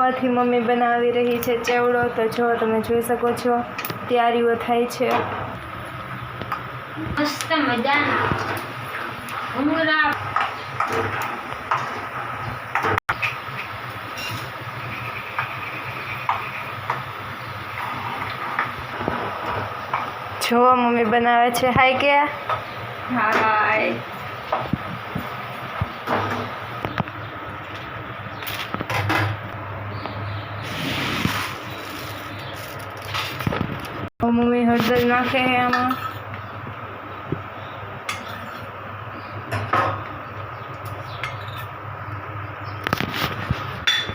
સવારથી મમ્મી બનાવી રહી છે ચેવડો, તો જો તમે જોઈ શકો છો તૈયારીઓ થાય છે. મસ્ત મજાના ભૂંગળા જો મમ્મી બનાવે છે. હાય કે હાય. મમ્મી હળદર નાખે છે આમાં.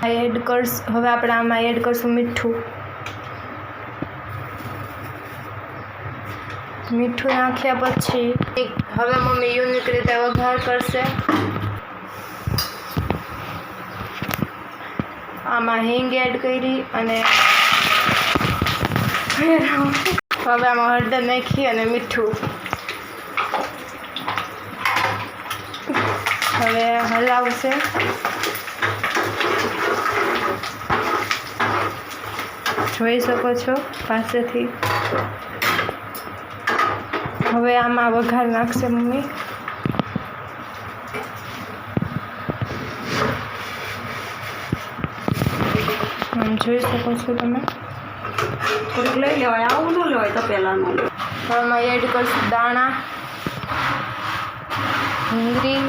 હવે આપણે આમાં એડ કરશું મીઠું. મીઠું નાખ્યા પછી હવે મમ્મી યુનિક રીતે વઘાર કરશે. આમાં હિંગ એડ કરી અને હવે આમાં હળદર નાખી અને મીઠું. હવે હલાવશે. જોઈ શકો છો પાસેથી. હવે આમાં વઘાર નાખશે મમ્મી. આમ જોઈ શકો છો તમે. થોડીક લઈ લેવાય, આવું ન લેવાય તો પહેલાંનું. હવે આમાં એડ કરશું દાણા, ડુંગળી,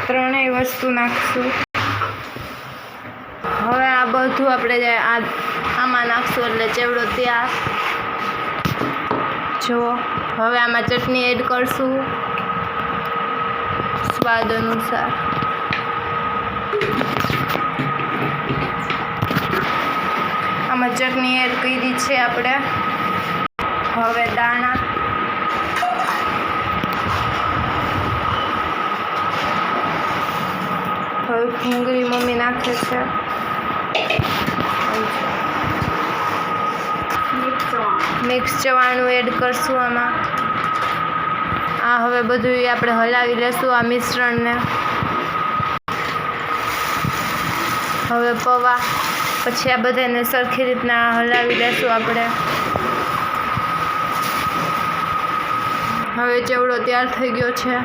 ત્રણેય વસ્તુ નાખશું. હવે આ બધું આપણે આમાં નાખશું એટલે ચેવડો તૈયાર. જો હવે આમાં ચટણી એડ કરશું સ્વાદ અનુસાર. આમાં ચટણી એડ કરી છે આપણે. હવે દાણા, હવે ડુંગળી મમ્મી નાખે છે. મિક્સ ચવાણું એડ કરશું આમાં. આ હવે બધું આપણે હલાવી લેશું આ મિશ્રણને. હવે પૌવા, પછી આ બધાને સરખી રીતના હલાવી લેશું આપણે. હવે ચેવડો તૈયાર થઈ ગયો છે.